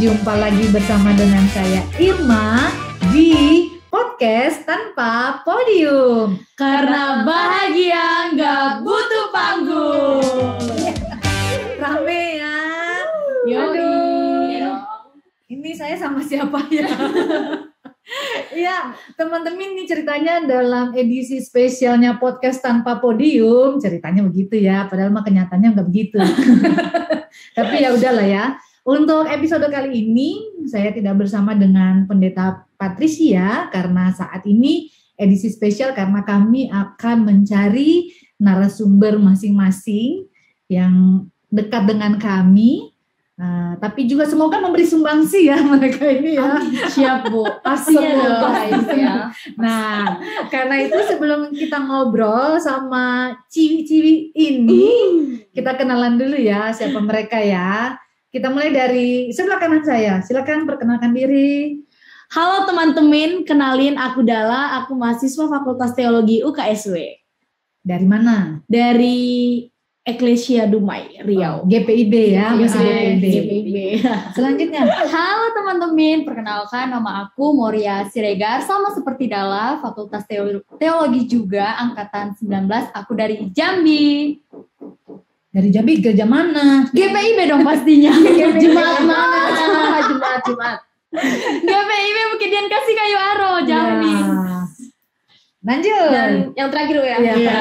Jumpa lagi bersama dengan saya Irma di podcast tanpa podium. Karena bahagia nggak butuh panggung. Rame ya. Aduh. Ini saya sama siapa ya? Iya, teman-teman, ini ceritanya dalam edisi spesialnya podcast tanpa podium. Ceritanya begitu ya, padahal mah kenyataannya nggak begitu. Tapi ya udahlah ya. Untuk episode kali ini saya tidak bersama dengan Pendeta Patricia karena saat ini edisi spesial karena kami akan mencari narasumber masing-masing yang dekat dengan kami. Tapi juga semoga memberi sumbangsi ya mereka ini ya. Siap Bu, pastinya dong ya. Nah, karena itu sebelum kita ngobrol sama ciwi-ciwi ini, kita kenalan dulu ya siapa mereka ya. Kita mulai dari sebelah kanan saya. Silakan perkenalkan diri. Halo teman-teman, kenalin aku Dala, aku mahasiswa Fakultas Teologi UKSW. Dari mana? Dari Eklesia Dumai, Riau. GPIB ya, masih GPIB. Selanjutnya. Halo teman-teman, perkenalkan nama aku Moria Siregar, sama seperti Dala, Fakultas Teologi juga, Angkatan 19, aku dari Jambi. Dari Jambi, gereja mana? GPIB dong pastinya. Jumat mana? Jumat. GPIB Bukit Dian Kasih Kayu Aro, Jambi. Ya. Lanjut. Dan yang terakhir ya. Iya.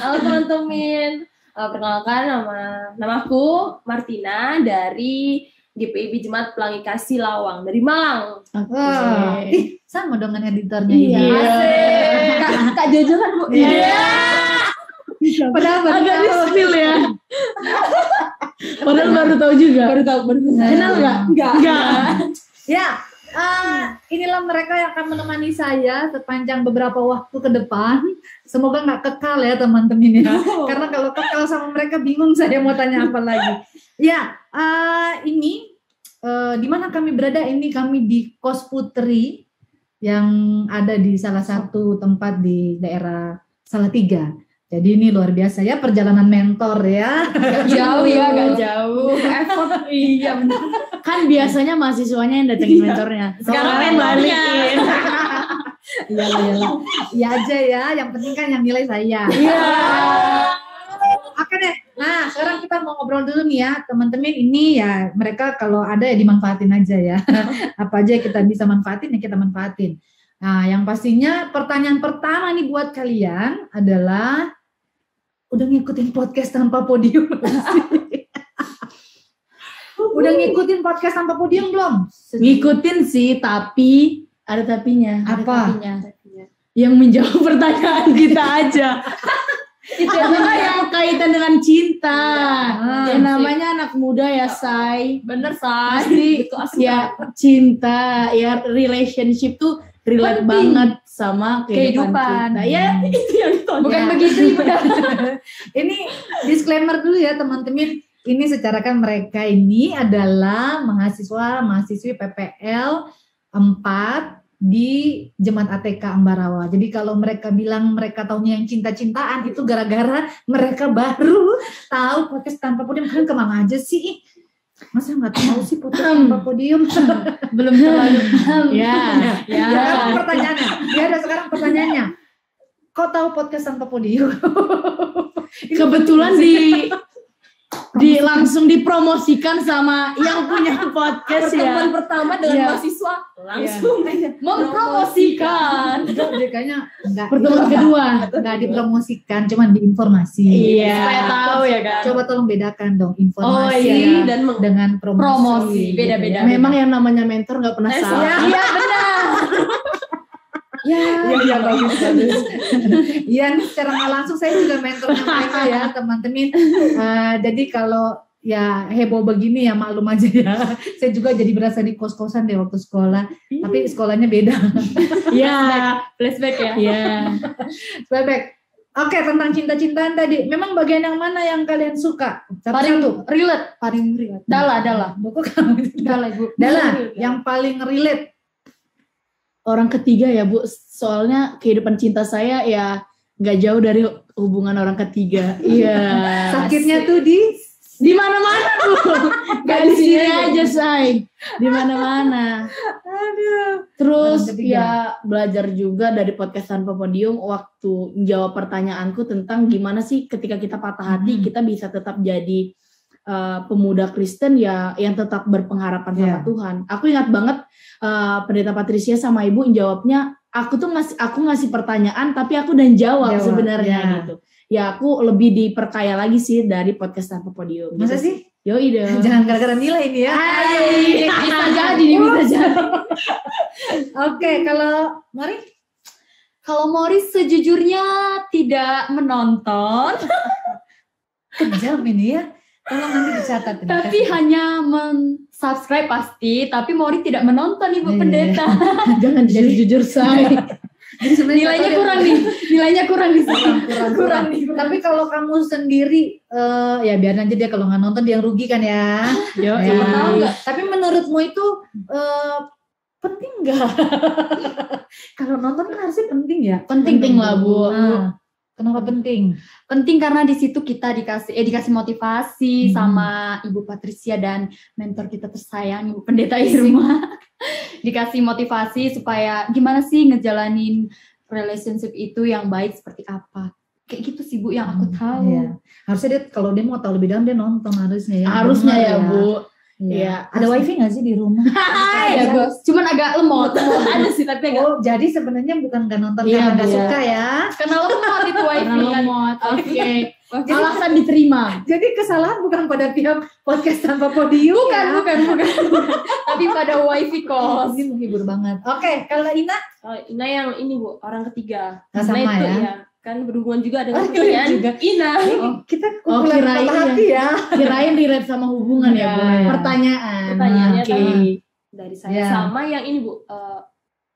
Halo teman-teman, perkenalkan namaku Martina dari GPIB Jemaat Pelangi Kasih Lawang dari Malang. Wah, ih, sama dengan editornya Iya. ini. Asik. Kak Jojo kan Bu? Iya. Padahal Agak di spill ya. Padahal baru tahu juga. Baru tahu. Kenal nggak? Enggak. Ya, inilah mereka yang akan menemani saya sepanjang beberapa waktu ke depan. Semoga nggak kekal ya teman-teman ya. Karena kalau kekal sama mereka bingung saya mau tanya apa lagi. Ya, ini di mana kami berada? Ini kami di Kos Putri yang ada di salah satu tempat di daerah Salatiga. Jadi ini luar biasa ya perjalanan mentor ya. Gak jauh ya, gak jauh. Effort. Iya benar. Kan biasanya mahasiswanya yang datengin mentornya. Sekarang yang balikin. Iyalah. Iya aja ya, yang penting kan yang nilai saya. Iya. Oke deh. Nah, sekarang kita mau ngobrol dulu nih ya, teman-teman. Ini ya mereka kalau ada ya dimanfaatin aja ya. Apa aja kita bisa manfaatin ya kita manfaatin. Nah, yang pastinya pertanyaan pertama nih buat kalian adalah udah ngikutin podcast tanpa podium belum sih? Udah ngikutin podcast tanpa podium belum? Ngikutin sih, tapi ada tapinya. Apa? Yang menjawab pertanyaan kita aja. Itu yang kaitan dengan cinta. Yang namanya anak muda ya, Say. Bener, Say. Pasti ya cinta, ya relationship tuh relate banget sama kehidupan kita. Ya, itu yang ditonton. Bukan begitu, Ibu. Ini disclaimer dulu ya teman-teman. Ini secara kan mereka ini adalah mahasiswi PPL 4 di Jemaat ATK Ambarawa. Jadi kalau mereka bilang mereka taunya yang cinta-cintaan itu gara-gara mereka baru tahu podcast tanpa podium. Kalian kemana aja sih? Masa nggak tahu sih podcast tanpa podium? Belum terlalu paham. Ya. Sekarang pertanyaannya. Kok tahu podcast tanpa podium? Kebetulan langsung dipromosikan sama yang punya podcast ya. Pertemuan pertama dengan mahasiswa langsung mempromosikan. Kayaknya enggak. Pertemuan kedua Enggak dipromosikan, cuman diinformasi. Iya. Supaya tahu ya kan. Coba tolong bedakan dong informasi dan dengan promosi. Beda-beda. Memang yang namanya mentor nggak pernah salah. Iya benar. Iya bagus. Iya nih secara nggak langsung saya juga mentornya mereka ya teman-teman. Jadi kalau ya heboh begini ya maklum aja ya. Saya juga jadi berasa di kos-kosan deh waktu sekolah. Tapi sekolahnya beda. Iya. Flashback ya. Iya. Flashback. Oke, tentang cinta-cintaan tadi. Memang bagian yang mana yang kalian suka? Paling relate. Dala. Buku kamu. Dala, Bu. Dala, yang paling relate. Orang ketiga ya Bu, soalnya kehidupan cinta saya ya nggak jauh dari hubungan orang ketiga. Iya. Sakitnya tuh di Di mana-mana Bu. Gak di sini aja, Say. Di mana-mana. Aduh. Terus Orang ketiga. ya belajar juga dari podcast Tanpa Podium waktu jawab pertanyaanku tentang gimana sih ketika kita patah hati kita bisa tetap jadi pemuda Kristen ya yang tetap berpengharapan sama Yeah. Tuhan. Aku ingat banget Pendeta Patricia sama Ibu jawabnya, aku ngasih pertanyaan tapi aku dan jawab sebenarnya yeah. gitu. Ya aku lebih diperkaya lagi sih dari podcast Tanpa Podium. Masa gitu sih? Yoi dong. Jangan gara-gara nilai ini ya. Bisa jadi nih, bisa jadi. Oke, kalau Mari? Kalau Mori sejujurnya tidak menonton, Kejam ini ya. Tolong nanti dicatat. ini. tapi hanya men-subscribe pasti, tapi Mori tidak menonton Ibu Iya. Pendeta. Jangan jujur-jujur Say. Jadi sebenarnya Nilainya satu kurang ada- nih, nilainya kurang di sini. kurang nih. Tapi kalau kamu sendiri, ya biar aja dia kalau nggak nonton dia yang rugi kan ya. Yo, Ya. tahu nggak? Tapi menurutmu itu penting nggak? Kalau nonton kan harusnya penting ya. Penting lah, Bu. Nah, kenapa penting? Penting karena di situ kita dikasih motivasi Hmm. sama Ibu Patricia dan mentor kita tersayang Ibu Pendeta Irma. Dikasih motivasi supaya gimana sih ngejalanin relationship itu yang baik seperti apa. Kayak gitu sih Bu yang aku tahu. Iya. Harusnya dia kalau dia mau tahu lebih dalam dia nonton harusnya ya. Harusnya Benar ya, Bu. Iya. Iya. Ada wifi nggak sih di rumah? Ya, Bos. Cuman agak lemot. Ada sih tapi agak Oh, jadi sebenarnya bukan nggak nonton Iya, karena nggak Bu. suka ya. karena lemot itu wifi Karena kan. lemot. Oke. Jadi, Alasan diterima. jadi kesalahan bukan pada pihak podcast Tanpa Podium ya. Bukan. Tapi pada wifi kos. Ini menghibur banget. Oke, kalau Ina Oh, Ina yang ini Bu, orang ketiga. Nggak sama Nah, itu ya? kan berhubungan juga dengan Oh, pertanyaan juga. Ina. kita Oh, kumpulan kirain patah hati ya. Kirain relate sama hubungan ya, Bu. Iya. Pertanyaan. Pertanyaannya Oke. sama dari saya Ya. sama yang ini Bu,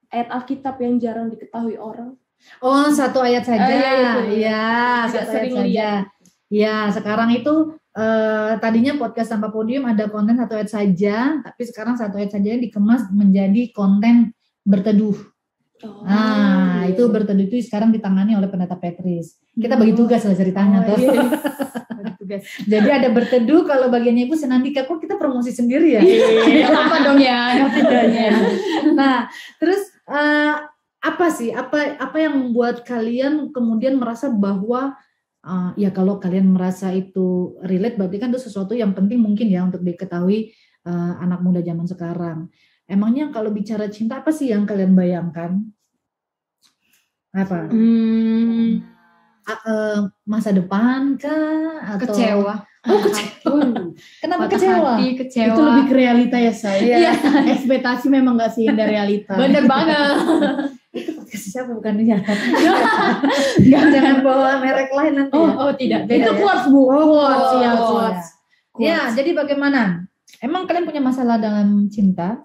ayat Alkitab yang jarang diketahui orang. Oh, satu ayat saja. Iya, itu. Iya, Tidak satu ayat sering saja. lihat. Ya, sekarang itu tadinya podcast Tanpa Podium ada konten satu ayat saja, tapi sekarang satu ayat saja dikemas menjadi konten berteduh. Oh, Nah, iya. itu berteduh itu sekarang ditangani oleh Pendeta Petris. Kita bagi tugas lah ceritanya tuh. iya. Bagi tugas. Jadi ada berteduh, kalau bagiannya Ibu Senandika, kok kita promosi sendiri ya? Gak apa dong ya. Gak bedanya. Nah, terus apa sih? Apa yang membuat kalian kemudian merasa bahwa ya kalau kalian merasa itu relate, berarti kan itu sesuatu yang penting mungkin ya untuk diketahui anak muda zaman sekarang. Emangnya kalau bicara cinta apa sih yang kalian bayangkan? Apa? Masa depan kah? Atau Kecewa. Oh, kecewa. Kenapa Patah kecewa? hati, kecewa. Itu lebih ke realita ya, saya. Iya. Ekspektasi memang gak seindah realita. Bener banget. Itu podcast siapa bukan dia? Jangan bawa merek lain nanti. ya. Oh tidak. Itu Beda ya? quotes, Bu. Quotes, ya, Oh, quotes. Ya, jadi bagaimana? Emang kalian punya masalah dalam cinta?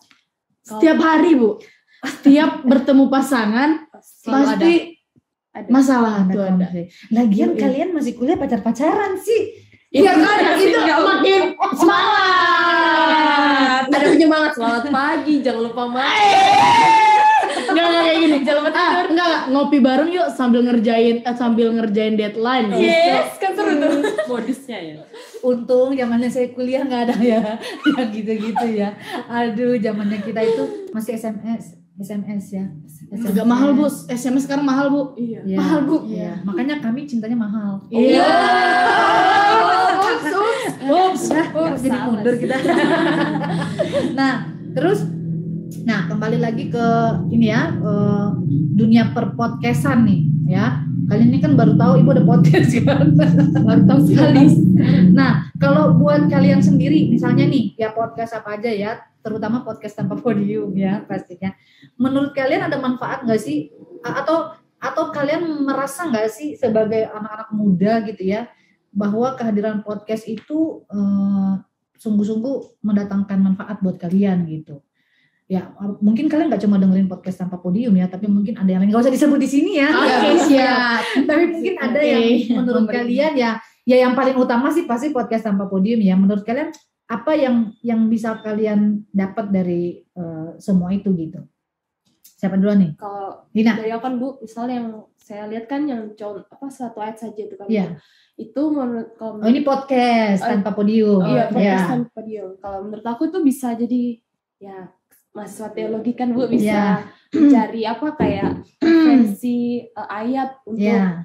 Setiap hari, Bu. Setiap bertemu pasangan, Selalu pasti Ada. masalah tuh ada. konflik. Lagian Iya. kalian masih kuliah pacar-pacaran sih. Iya kan, itu makin semangat. Ada penyemangat, selamat pagi, jangan lupa makan. Enggak kayak gini. Enggak, ngopi bareng yuk sambil ngerjain deadline. Yes, kan seru tuh. Modusnya ya. Untung zamannya saya kuliah nggak ada ya yang gitu-gitu ya. Aduh, zamannya kita itu masih SMS ya. Agak mahal, Bu. SMS sekarang mahal, Bu. Iya. Ya, Mahal, Bu. Iya. Makanya kami cintanya mahal. Iya. Ups, jadi salah mundur sih. kita. Nah, kembali lagi ke ini ya, dunia perpodcastan nih, ya. Kalian ini kan baru tahu Ibu ada podcast kan, baru tahu sekali. Nah, kalau buat kalian sendiri, misalnya nih, ya podcast apa aja ya, terutama podcast Tanpa Podium ya pastinya. Menurut kalian ada manfaat nggak sih? Atau kalian merasa nggak sih sebagai anak-anak muda gitu ya, bahwa kehadiran podcast itu sungguh-sungguh mendatangkan manfaat buat kalian gitu. Ya mungkin kalian nggak cuma dengerin podcast Tanpa Podium ya, tapi mungkin ada yang lain, nggak usah disebut di sini ya. Oke, siap. Tapi mungkin ada Oke. yang menurut kalian ya yang paling utama sih pasti podcast Tanpa Podium ya. Menurut kalian apa yang bisa kalian dapat dari semua itu gitu? Siapa duluan nih? Kalau Dina. dari apa Bu, misalnya yang saya lihat kan yang satu ayat saja itu kan. Iya. Itu menurut kalau Oh, ini podcast tanpa podium. iya, Ya. podcast tanpa podium. Kalau menurut aku tuh bisa jadi ya mahasiswa teologi kan Bu, bisa Iya. mencari apa kayak referensi ayat untuk Iya.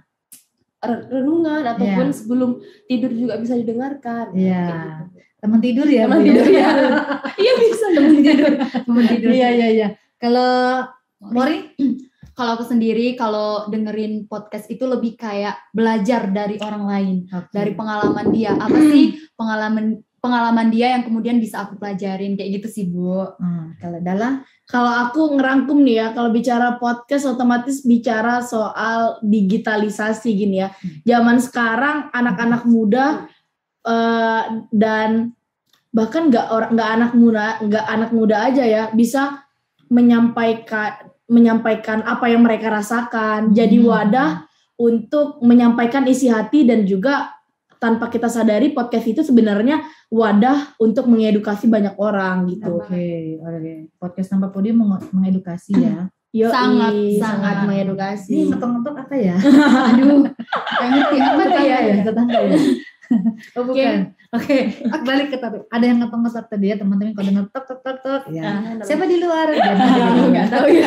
renungan ataupun sebelum tidur juga bisa didengarkan. Iya. Kayak gitu. Teman tidur ya. Teman Bu, tidur ya. Iya bisa teman tidur. Teman tidur. Iya. Kalau Mori? Kalau aku sendiri, kalau dengerin podcast itu lebih kayak belajar dari orang lain, dari pengalaman dia. Apa sih pengalaman dia yang kemudian bisa aku pelajarin, kayak gitu sih Bu. Kalau Dala? Kalau aku ngerangkum nih ya, kalau bicara podcast otomatis bicara soal digitalisasi gini ya. Zaman sekarang anak-anak muda dan bahkan nggak anak muda aja ya bisa menyampaikan apa yang mereka rasakan. Jadi wadah untuk menyampaikan isi hati, dan juga tanpa kita sadari podcast itu sebenarnya wadah untuk mengedukasi banyak orang gitu. Oke. Podcast tanpa podium mengedukasi ya. Sangat mengedukasi. Ini ngetok-ngetok apa ya? Aduh, gak ngerti apa tuh ya. Tetangga ya. Oh bukan. Oke. Balik ke topik. Ada yang ngetok-ngetok tadi ya teman-teman, kalau dengar tok ya. Siapa di luar? Enggak tahu ya.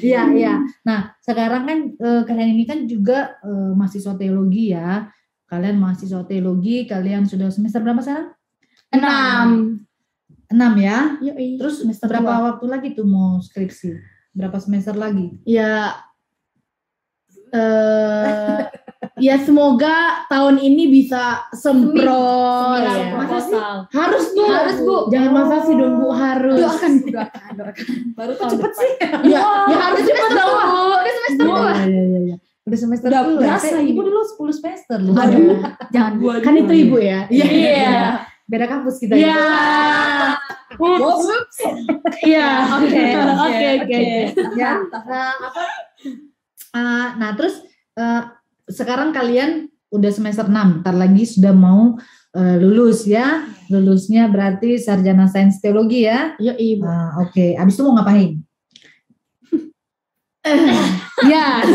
Iya. Nah, sekarang kan kalian ini kan juga mahasiswa teologi ya. Kalian mahasiswa teologi, kalian sudah semester berapa sekarang? 6 ya. Yoi. Terus berapa waktu lagi tuh mau skripsi? Berapa semester lagi? Ya ya semoga tahun ini bisa semprot. Ya. Proposal. Harus Bu. Jangan masa sih dong Bu, harus. Doakan. Baru Kok tahun cepet depan. sih? Ya harus cepet dong Bu. Udah semester Iya. Udah semester Udah dulu. berasa Ibu ini. dulu 10 semester loh. Aduh. Jangan Bu. Kan itu Ibu ya. Iya. Beda kampus kita. Iya. Iya. Oke. Ya, nah terus sekarang kalian udah semester 6, ntar lagi sudah mau lulus ya. Lulusnya berarti sarjana sains teologi ya. Yoi Bu. Oke. Abis itu mau ngapain? Ya.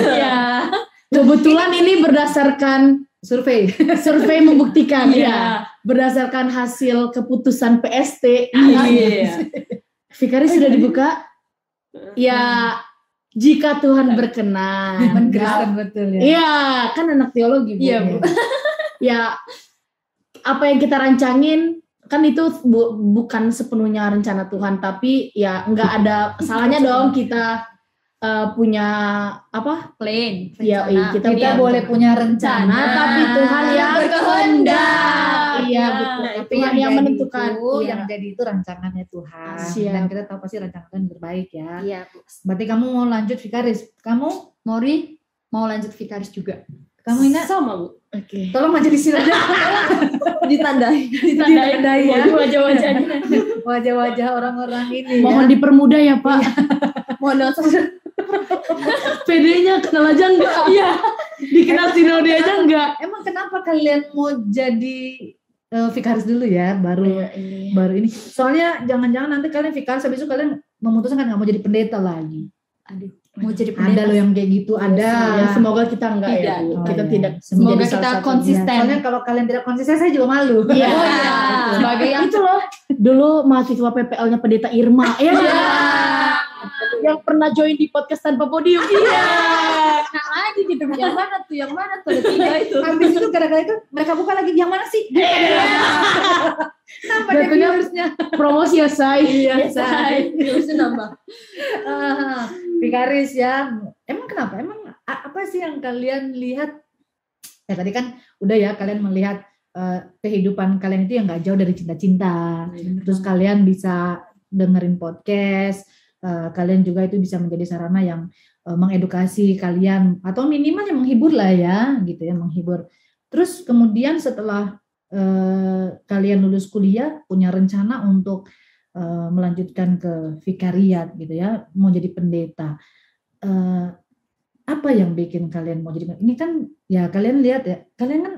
Kebetulan ini berdasarkan Survei. survei membuktikan Iya. ya. Berdasarkan hasil keputusan PST. Iya. Fikari sudah dibuka? Ya, jika Tuhan berkenan. Kristen betul ya. Iya, kan anak teologi Bu. Iya, Bu. Ya, apa yang kita rancangin kan itu bukan sepenuhnya rencana Tuhan, tapi ya nggak ada salahnya dong kita punya apa? Plan. Ya, rencana. kita Boleh punya rencana, tapi Tuhan yang berkehendak. Iya betul. Tapi Tuhan yang jadi menentukan. itu, Iya. yang jadi itu rancangannya Tuhan. Siap. Dan kita tahu pasti rancangan Tuhan terbaik ya. Iya, Bu. Berarti kamu mau lanjut Vikaris. Kamu Mori mau lanjut Vikaris juga. kamu Ina Sama Bu. Oke. tolong aja di sini aja. Ditandai. Ditandai ya. Wajah-wajahnya. Wajah-wajah orang-orang ini Mohon ya. dipermudah ya Pak. Mohon doa. PD-nya kenal aja enggak? Iya. Dikenal sinode aja enggak? Emang kenapa kalian mau jadi Vikaris dulu ya, baru ini. Soalnya jangan-jangan nanti kalian Vikaris habis itu kalian memutuskan nggak mau jadi pendeta lagi. Aduh, mau jadi Ada pendeta. loh yang kayak gitu, ada. Ya, semoga kita enggak ya Tidak. Bu. Oh, Kita iya. tidak Semoga menjadi kita salah satu. konsisten. Soalnya kalau kalian tidak konsisten saya juga malu. Iya. Oh, iya. Sebagai yang Itu loh. Dulu mahasiswa PPL-nya Pendeta Irma. Iya. Yang pernah join di podcast tanpa podium. Iya. enak aja gitu. Yang mana tuh? Yang mana tuh? Ada 3 itu. Habis itu gara-gara itu mereka buka lagi yang mana sih? Kenapa dia Jatuhnya viewersnya? promosi ya, Say. Iya, Say. Terus nambah. Vikaris ya. Emang kenapa? Emang apa sih yang kalian lihat? Ya tadi kan udah ya kalian melihat kehidupan kalian itu yang nggak jauh dari cinta-cinta. Terus kalian bisa dengerin podcast. Kalian juga itu bisa menjadi sarana yang mengedukasi kalian atau minimal yang menghibur lah ya, gitu ya, menghibur. Terus kemudian setelah kalian lulus kuliah punya rencana untuk melanjutkan ke vikariat gitu ya, mau jadi pendeta. Apa yang bikin kalian mau jadi? Ini kan ya kalian lihat ya, kalian kan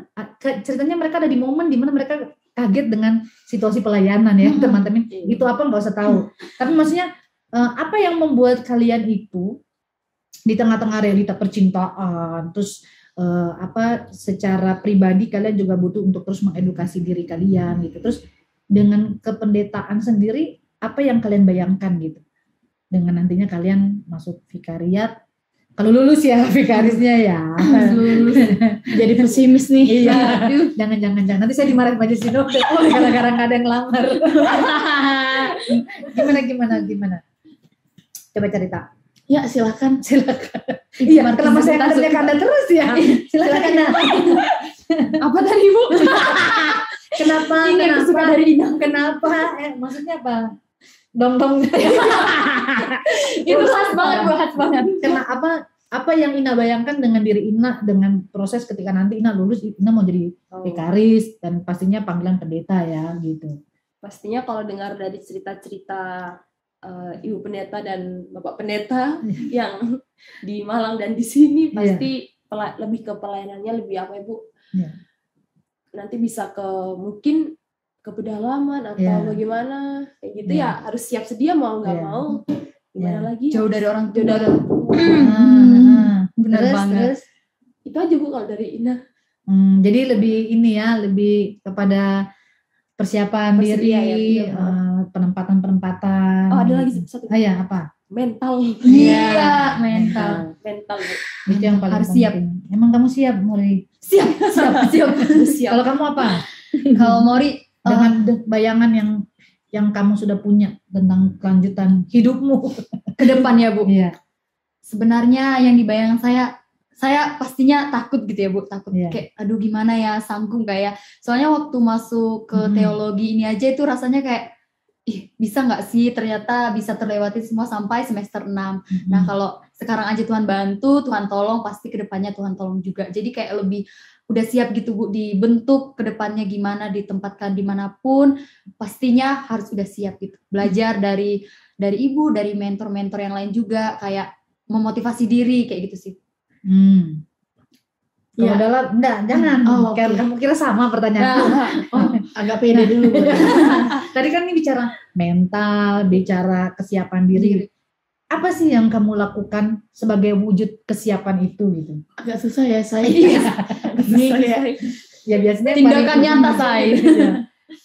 ceritanya mereka ada di momen dimana mereka kaget dengan situasi pelayanan ya teman-teman. Itu apa nggak usah tahu. Tapi maksudnya Apa yang membuat kalian itu di tengah-tengah realita percintaan, terus secara pribadi kalian juga butuh untuk terus mengedukasi diri kalian gitu. Terus dengan kependetaan sendiri, apa yang kalian bayangkan gitu? Dengan nantinya kalian masuk vikariat, kalau lulus ya vikarisnya ya. Lulus. Jadi pesimis nih. Iya. Jangan. Nanti saya dimarahin majelis sinode. Gara-gara nggak ada yang lamar. Gimana? Coba cerita. Ya silakan. Iya, kenapa saya kanda terus ya? Silakan. Apa tadi Bu? Kenapa? Suka dari Inang. Kenapa? Maksudnya apa? Dong. Itu khas banget. Apa yang Ina bayangkan dengan diri Ina dengan proses ketika nanti Ina lulus, Ina mau jadi vikaris dan pastinya panggilan pendeta ya gitu. Pastinya kalau dengar dari cerita-cerita Ibu Pendeta dan Bapak Pendeta yang di Malang dan di sini pasti lebih ke pelayanannya lebih apa Ibu? Yeah. Nanti bisa ke mungkin ke pedalaman atau bagaimana kayak gitu ya harus siap sedia mau nggak mau gimana lagi jauh dari orang tua. Benar banget. Terus, itu aja Bu kalau dari Ina. Jadi lebih kepada persiapan diri, penempatan. Oh ada lagi satu. Ya apa? Mental. Iya, mental. Mental Bu. Itu yang paling harus penting. siap. Emang kamu siap, Mori? Siap. Kalau kamu apa? Kalau Mori Dengan bayangan yang kamu sudah punya tentang kelanjutan hidupmu ke depan ya Bu. Iya. Sebenarnya yang dibayangkan saya pastinya takut gitu ya Bu, takut kayak aduh gimana ya, sanggup gak ya. Soalnya waktu masuk ke teologi ini aja itu rasanya kayak bisa gak sih, ternyata bisa terlewati semua sampai semester 6. Nah kalau sekarang aja Tuhan bantu, Tuhan tolong, pasti kedepannya Tuhan tolong juga. Jadi kayak lebih udah siap gitu Bu, dibentuk kedepannya gimana, ditempatkan dimanapun, pastinya harus udah siap gitu. Belajar dari ibu, dari mentor-mentor yang lain juga, kayak memotivasi diri kayak gitu sih. Kalau dalam, jangan. Kamu kira sama pertanyaan. Agak pede dulu. Tadi kan ini bicara mental, bicara kesiapan diri. Apa sih yang kamu lakukan sebagai wujud kesiapan itu gitu? Agak susah ya saya. Ya biasanya tindakan nyata saya.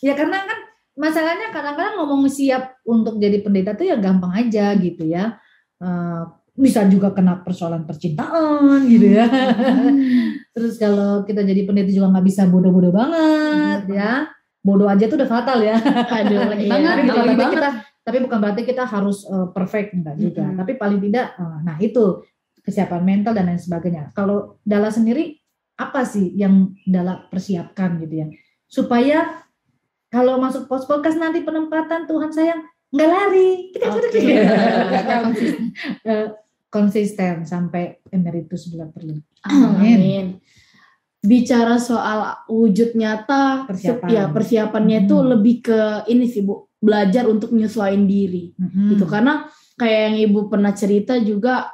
Ya karena kan masalahnya kadang-kadang ngomong siap untuk jadi pendeta tuh ya gampang aja gitu ya. Bisa juga kena persoalan percintaan gitu ya. Terus kalau kita jadi pendeta juga nggak bisa bodoh-bodoh banget ya. Bodoh aja tuh udah fatal ya. Aduh, Tapi bukan berarti kita harus perfect, enggak juga. Tapi paling tidak, nah itu kesiapan mental dan lain sebagainya. Kalau Dala sendiri, apa sih yang Dala persiapkan gitu ya? Supaya kalau masuk podcast nanti penempatan Tuhan sayang, nggak lari. Konsisten sampai emeritus bila perlu. Amin. Bicara soal wujud nyata, persiapannya itu lebih ke ini sih Bu, belajar untuk menyesuaikan diri gitu. Karena kayak yang Ibu pernah cerita juga,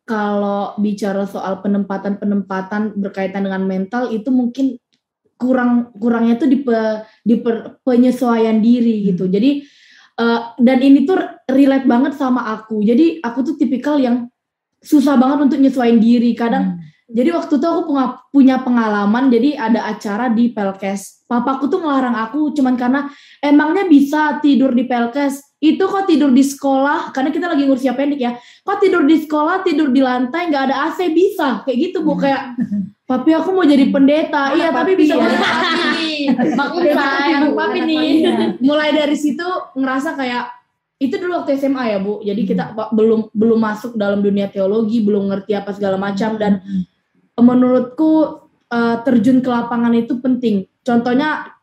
kalau bicara soal penempatan berkaitan dengan mental itu mungkin kurangnya tuh di penyesuaian diri gitu. Jadi dan ini tuh relate banget sama aku. Jadi aku tuh tipikal yang susah banget untuk nyesuaiin diri. Kadang jadi waktu itu aku punya pengalaman, jadi ada acara di Pelkes. Papaku tuh ngelarang aku cuman karena emangnya bisa tidur di Pelkes. Itu kok tidur di sekolah, karena kita lagi ngurus pendik ya. Kok tidur di sekolah, tidur di lantai, gak ada AC bisa. Kayak gitu Bu, kayak papi aku mau jadi pendeta. Iya tapi bisa ya, maklum sayang papi nih. Mulai dari situ ngerasa kayak, itu dulu waktu SMA ya Bu. Jadi kita belum masuk dalam dunia teologi, belum ngerti apa segala macam. Dan menurutku terjun ke lapangan itu penting. Contohnya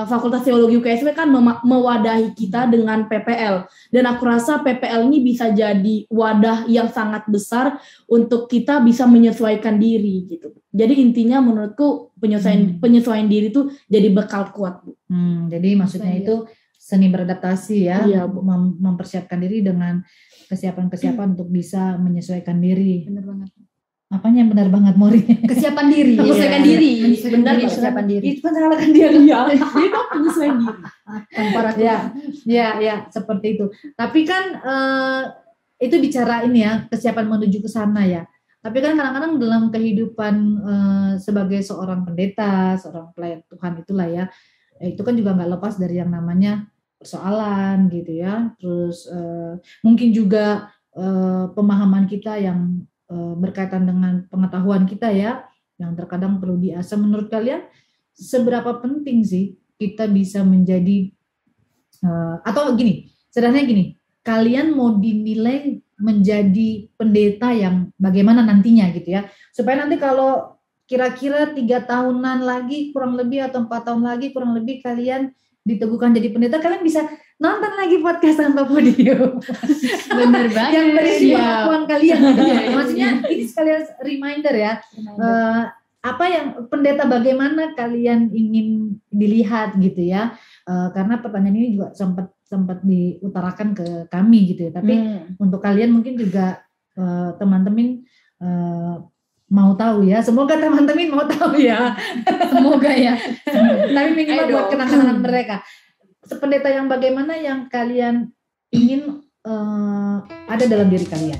Fakultas Teologi UKSW kan mewadahi kita dengan PPL. Dan aku rasa PPL ini bisa jadi wadah yang sangat besar untuk kita bisa menyesuaikan diri gitu. Jadi intinya menurutku penyesuaian diri itu jadi bekal kuat Bu. Jadi maksudnya itu seni beradaptasi ya, mempersiapkan diri dengan kesiapan-kesiapan untuk bisa menyesuaikan diri. Benar banget. apanya yang benar banget Mori? Kesiapan diri, Menyesuaikan diri, Benar, kesiapan diri. Itu kan salahkan dia. Dia kan penyesuaian diri. Tanpa ragu. Ya, seperti itu. Tapi kan itu bicara ini ya, kesiapan menuju ke sana ya. Tapi kan kadang-kadang dalam kehidupan sebagai seorang pendeta, seorang pelayan Tuhan itulah ya, itu kan juga nggak lepas dari yang namanya persoalan gitu ya. Terus mungkin juga pemahaman kita yang berkaitan dengan pengetahuan kita ya, yang terkadang perlu diasah. Menurut kalian seberapa penting sih kita bisa menjadi atau gini, sederhananya gini, kalian mau dinilai menjadi pendeta yang bagaimana nantinya gitu ya, supaya nanti kalau kira-kira 3 tahunan lagi kurang lebih atau 4 tahun lagi kurang lebih kalian diteguhkan jadi pendeta, kalian bisa nonton lagi podcast Tanpa Podium. Bener banget. Yang berisi Iya. pengakuan kalian gitu. Maksudnya ini sekalian reminder ya, apa yang pendeta bagaimana kalian ingin dilihat gitu ya. Karena pertanyaan ini juga sempat diutarakan ke kami gitu ya. Tapi untuk kalian mungkin juga teman-teman mau tahu ya. Semoga teman-teman mau tahu ya. Semoga ya. Tapi minimal Ayo buat dong. kenang-kenangan mereka. Pendeta yang bagaimana yang kalian ingin ada dalam diri kalian.